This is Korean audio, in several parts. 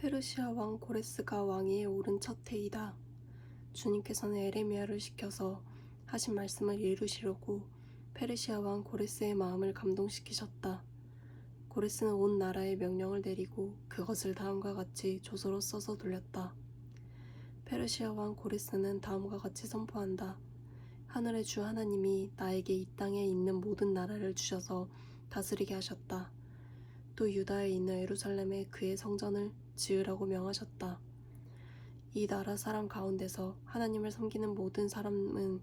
페르시아 왕 고레스가 왕위에 오른 첫 해이다. 주님께서는 에레미야를 시켜서 하신 말씀을 이루시려고 페르시아 왕 고레스의 마음을 감동시키셨다. 고레스는 온 나라에 명령을 내리고 그것을 다음과 같이 조서로 써서 돌렸다. 페르시아 왕 고레스는 다음과 같이 선포한다. 하늘의 주 하나님이 나에게 이 땅에 있는 모든 나라를 주셔서 다스리게 하셨다. 또 유다에 있는 예루살렘에 그의 성전을 지으라고 명하셨다. 이 나라 사람 가운데서 하나님을 섬기는 모든 사람은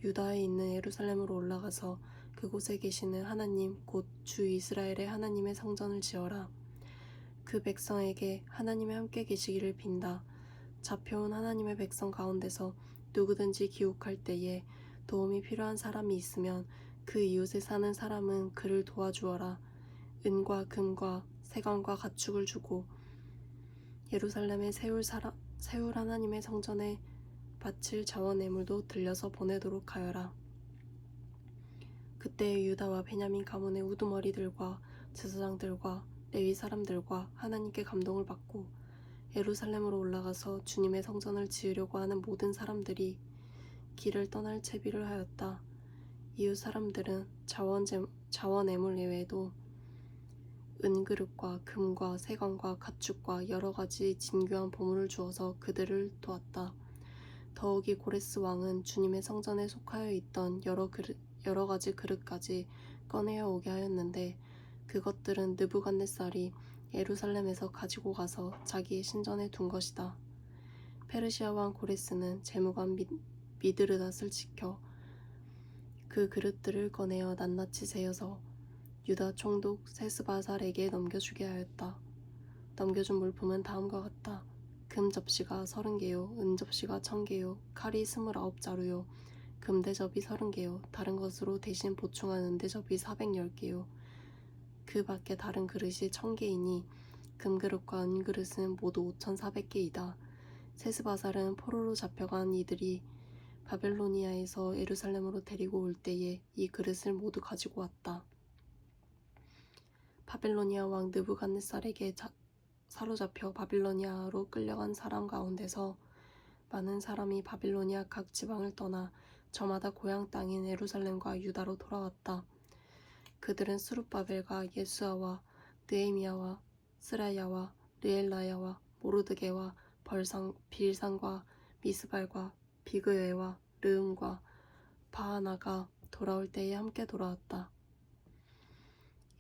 유다에 있는 예루살렘으로 올라가서 그곳에 계시는 하나님 곧 주 이스라엘의 하나님의 성전을 지어라. 그 백성에게 하나님이 함께 계시기를 빈다. 잡혀온 하나님의 백성 가운데서 누구든지 기옥할 때에 도움이 필요한 사람이 있으면 그 이웃에 사는 사람은 그를 도와주어라. 은과 금과 세관과 가축을 주고 예루살렘에 세울 하나님의 성전에 바칠 자원예물도 들려서 보내도록 하여라. 그때 유다와 베냐민 가문의 우두머리들과 제사장들과 레위 사람들과 하나님께 감동을 받고 예루살렘으로 올라가서 주님의 성전을 지으려고 하는 모든 사람들이 길을 떠날 채비를 하였다. 이웃 사람들은 자원예물 외에도 은그릇과 금과 세관과 가축과 여러 가지 진귀한 보물을 주어서 그들을 도왔다. 더욱이 고레스 왕은 주님의 성전에 속하여 있던 여러 가지 그릇까지 꺼내어 오게 하였는데 그것들은 느부갓네살이 예루살렘에서 가지고 가서 자기의 신전에 둔 것이다. 페르시아 왕 고레스는 재무관 미드르닷을 지켜 그 그릇들을 꺼내어 낱낱이 세어서 유다 총독 세스바살에게 넘겨주게 하였다. 넘겨준 물품은 다음과 같다. 금 접시가 30개요, 은 접시가 1000개요, 칼이 29자루요, 금대접이 30개요, 다른 것으로 대신 보충한 은대접이 410개요. 그 밖에 다른 그릇이 1000개이니 금그릇과 은그릇은 모두 5400개이다. 세스바살은 포로로 잡혀간 이들이 바벨로니아에서 예루살렘으로 데리고 올 때에 이 그릇을 모두 가지고 왔다. 바벨로니아 왕 느부갓네살에게 사로잡혀 바빌로니아로 끌려간 사람 가운데서 많은 사람이 바빌로니아 각 지방을 떠나 저마다 고향 땅인 예루살렘과 유다로 돌아왔다. 그들은 스룹바벨과 예수아와 느헤미야와 스라야와 르엘라야와 모르드게와 빌산과 미스발과 비그웨와 르음과 바하나가 돌아올 때에 함께 돌아왔다.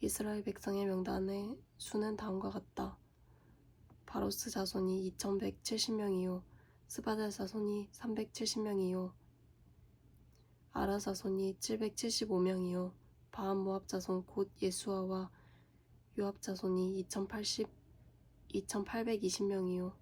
이스라엘 백성의 명단의 수는 다음과 같다. 바로스 자손이 2170명이요 스바델 자손이 370명이요 아라 자손이 775명이요 바한 모압 자손 곧 예수아와 요압 자손이 2820명이요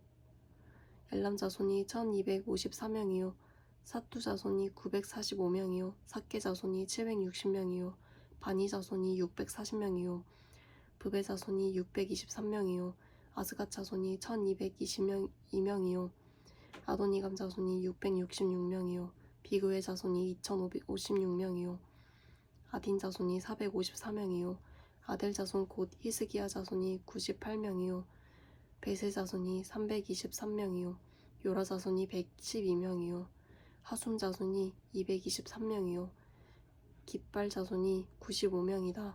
엘람 자손이 1254명이요 사투 자손이 945명이요 삭게 자손이 760명이요 바니 자손이 640명이요 부베 자손이 623명이요 아스갓 자손이 1222명이요 아도니감 자손이 666명이요 비그웨 자손이 2056명이요 아딘 자손이 454명이요 아델 자손 곧 히스기야 자손이 98명이요 베세 자손이 323명이요 요라 자손이 112명이요 하숨 자손이 223명이요 깃발 자손이 95명이다.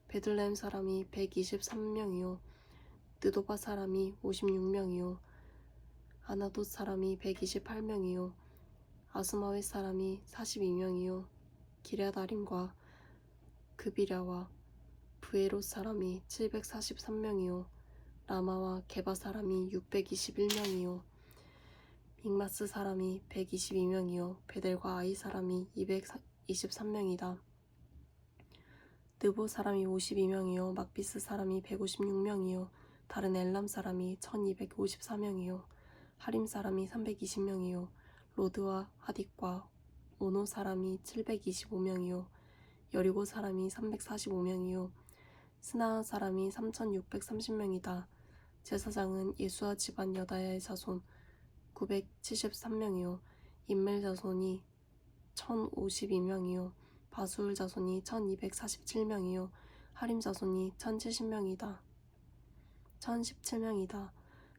베들레헴 사람이 123명이요 느도바 사람이 56명이요 아나돗 사람이 128명이요 아스마웻 사람이 42명이요 기랴다림과 그비랴와 브에롯 사람이 743명이요 라마와 게바 사람이 621명이요 믹마스 사람이 122명이요 베델과 아이 사람이 223명이다. 느보 사람이 52명이요 막비스 사람이 156명이요 다른 엘람 사람이 1254명이요 하림 사람이 320명이요 로드와 하딕과 오노 사람이 725명이요 여리고 사람이 345명이요 스나아 사람이 3630명이다. 제사장은 예수아 집안 여다야의 자손 973명이요 인멜 자손이 1052명이요 바수울 자손이 1247명이요 하림 자손이 1017명이다.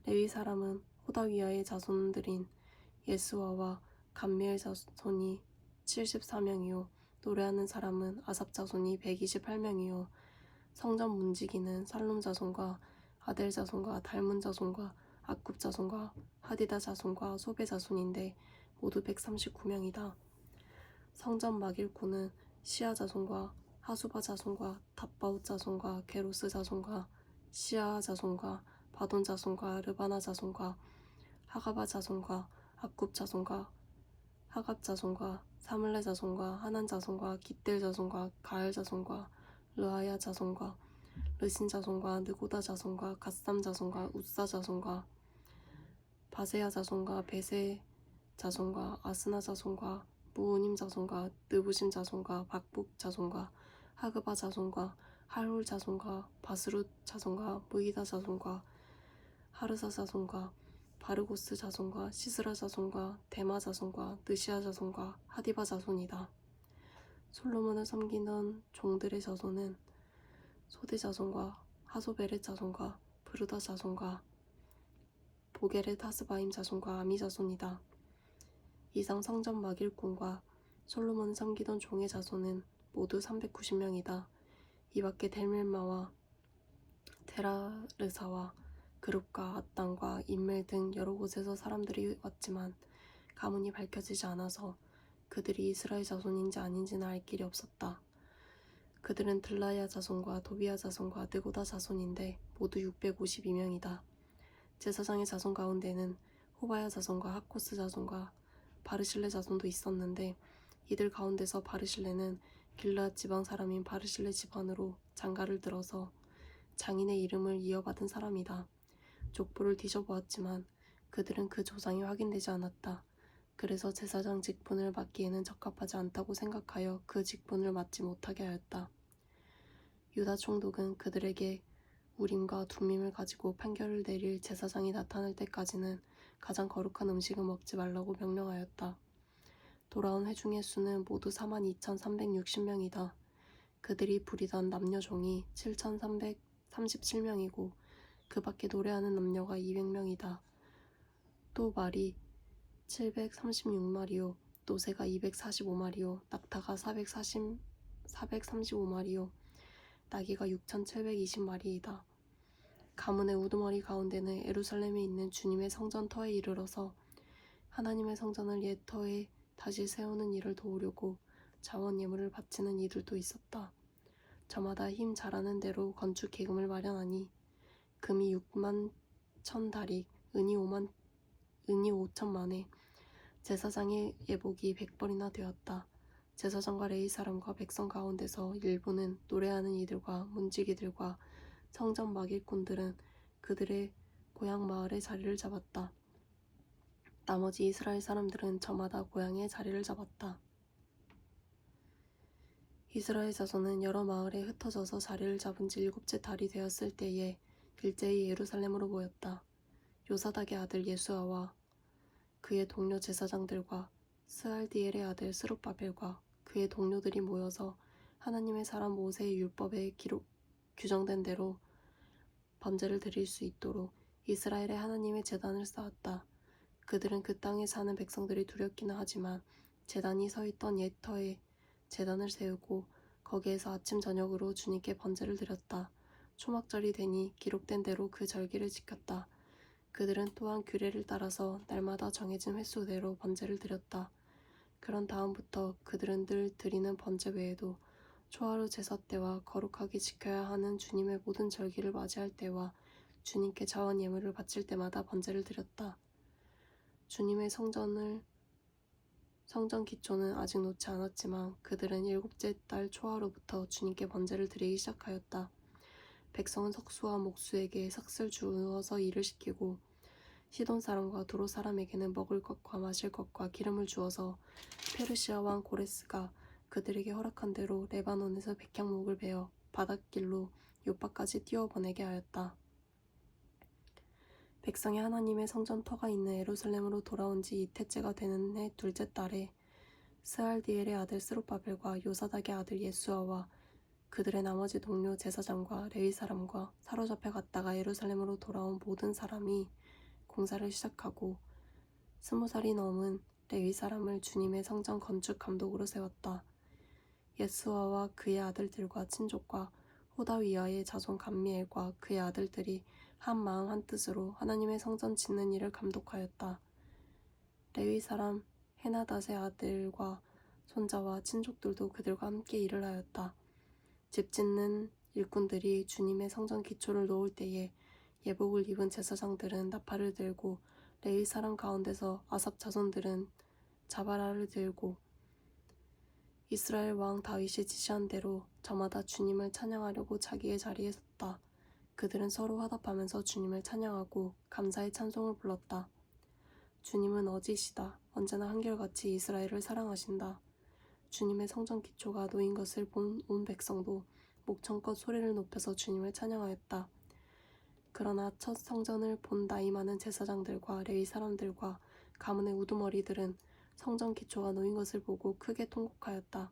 레위 사람은 호다위아의 자손들인 예스와와 감미엘 자손이 74명이요 노래하는 사람은 아삽 자손이 128명이요 성전 문지기는 살룸 자손과 아델 자손과 달문 자손과 악굽 자손과 하디다 자손과 소베 자손인데 모두 139명이다. 성전 막일코는 시아 자손과 하수바 자손과 답바웃 자손과 게로스 자손과 시아 자손과 바돈 자손과 르바나 자손과 하가바 자손과 악굽 자손과 하갑 자손과 사물레 자손과 하난 자손과 깃델 자손과 가엘 자손과 르아야 자손과 르신 자손과 느고다 자손과 갓삼 자손과 우사 자손과 바세야 자손과 베세 자손과 아스나 자손과 무우님 자손과 느부심 자손과 박북 자손과 하그바 자손과 할홀 자손과 바스룻 자손과 무이다 자손과 하르사 자손과 바르고스 자손과 시스라 자손과 데마 자손과 느시아 자손과 하디바 자손이다. 솔로몬을 섬기던 종들의 자손은 소대 자손과 하소베렛 자손과 브르다 자손과 보게렛 하스바임 자손과 아미 자손이다. 이상 성전 막일꾼과 솔로몬을 섬기던 종의 자손은 모두 390명이다. 이 밖에 델밀마와 테라르사와 그룹과 앗단과 인멜 등 여러 곳에서 사람들이 왔지만 가문이 밝혀지지 않아서 그들이 이스라엘 자손인지 아닌지는 알 길이 없었다. 그들은 들라야 자손과 도비야 자손과 느고다 자손인데 모두 652명이다. 제사장의 자손 가운데는 호바야 자손과 하코스 자손과 바르실레 자손도 있었는데 이들 가운데서 바르실레는 길르앗 지방 사람인 바르실레 집안으로 장가를 들어서 장인의 이름을 이어받은 사람이다. 족보를 뒤져보았지만 그들은 그 조상이 확인되지 않았다. 그래서 제사장 직분을 맡기에는 적합하지 않다고 생각하여 그 직분을 맡지 못하게 하였다. 유다 총독은 그들에게 우림과 둠밈을 가지고 판결을 내릴 제사장이 나타날 때까지는 가장 거룩한 음식을 먹지 말라고 명령하였다. 돌아온 회중의 수는 모두 42,360명이다. 그들이 부리던 남녀 종이 7,337명이고 그 밖에 노래하는 남녀가 200명이다. 또 말이 736마리요 노새가 245마리요 낙타가 435마리요 나귀가 6,720마리이다. 가문의 우두머리 가운데는 예루살렘에 있는 주님의 성전 터에 이르러서 하나님의 성전을 옛 터에 다시 세우는 일을 도우려고 자원 예물을 바치는 이들도 있었다. 저마다 힘 잘하는 대로 건축 계금을 마련하니 금이 6만 1,000다릭, 은이 5천만에 제사장의 예복이 100벌이나 되었다. 제사장과 레위 사람과 백성 가운데서 일부는 노래하는 이들과 문지기들과 성전 막일꾼들은 그들의 고향 마을에 자리를 잡았다. 나머지 이스라엘 사람들은 저마다 고향에 자리를 잡았다. 이스라엘 자손은 여러 마을에 흩어져서 자리를 잡은 지 7째 달이 되었을 때에 일제히 예루살렘으로 모였다. 요사닥의 아들 예수아와 그의 동료 제사장들과 스알디엘의 아들 스룹바벨과 그의 동료들이 모여서 하나님의 사람 모세의 율법에 규정된 대로 번제를 드릴 수 있도록 이스라엘의 하나님의 제단을 쌓았다. 그들은 그 땅에 사는 백성들이 두렵기는 하지만 제단이 서 있던 옛 터에 제단을 세우고 거기에서 아침 저녁으로 주님께 번제를 드렸다. 초막절이 되니 기록된 대로 그 절기를 지켰다. 그들은 또한 규례를 따라서 날마다 정해진 횟수대로 번제를 드렸다. 그런 다음부터 그들은 늘 드리는 번제 외에도 초하루 제사 때와 거룩하게 지켜야 하는 주님의 모든 절기를 맞이할 때와 주님께 자원 예물을 바칠 때마다 번제를 드렸다. 주님의 성전 기초는 아직 놓지 않았지만 그들은 7째 달 초하루부터 주님께 번제를 드리기 시작하였다. 백성은 석수와 목수에게 삭슬 주어서 일을 시키고 시돈 사람과 두로 사람에게는 먹을 것과 마실 것과 기름을 주어서 페르시아 왕 고레스가 그들에게 허락한 대로 레바논에서 백향목을 베어 바닷길로 요파까지 띄워보내게 하였다. 백성이 하나님의 성전 터가 있는 예루살렘으로 돌아온 지 이태째가 되는 해 2째 달에 스알디엘의 아들 스룹바벨과 요사닥의 아들 예수아와 그들의 나머지 동료 제사장과 레위 사람과 사로잡혀 갔다가 예루살렘으로 돌아온 모든 사람이 공사를 시작하고 20살이 넘은 레위 사람을 주님의 성전 건축 감독으로 세웠다. 예수아와 그의 아들들과 친족과 호다위아의 자손 감미엘과 그의 아들들이 한 마음 한 뜻으로 하나님의 성전 짓는 일을 감독하였다. 레위 사람 헤나닷의 아들과 손자와 친족들도 그들과 함께 일을 하였다. 집 짓는 일꾼들이 주님의 성전 기초를 놓을 때에 예복을 입은 제사장들은 나팔을 들고 레위 사람 가운데서 아삽 자손들은 자바라를 들고 이스라엘 왕 다윗이 지시한 대로 저마다 주님을 찬양하려고 자기의 자리에 섰다. 그들은 서로 화답하면서 주님을 찬양하고 감사의 찬송을 불렀다. 주님은 어지시다. 언제나 한결같이 이스라엘을 사랑하신다. 주님의 성전 기초가 놓인 것을 본 온 백성도 목청껏 소리를 높여서 주님을 찬양하였다. 그러나 첫 성전을 본 나이 많은 제사장들과 레위 사람들과 가문의 우두머리들은 성전 기초가 놓인 것을 보고 크게 통곡하였다.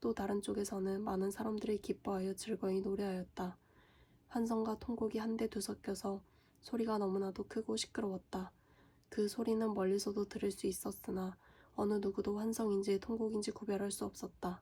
또 다른 쪽에서는 많은 사람들이 기뻐하여 즐거이 노래하였다. 환성과 통곡이 한데 뒤섞여서 소리가 너무나도 크고 시끄러웠다. 그 소리는 멀리서도 들을 수 있었으나 어느 누구도 환성인지 통곡인지 구별할 수 없었다.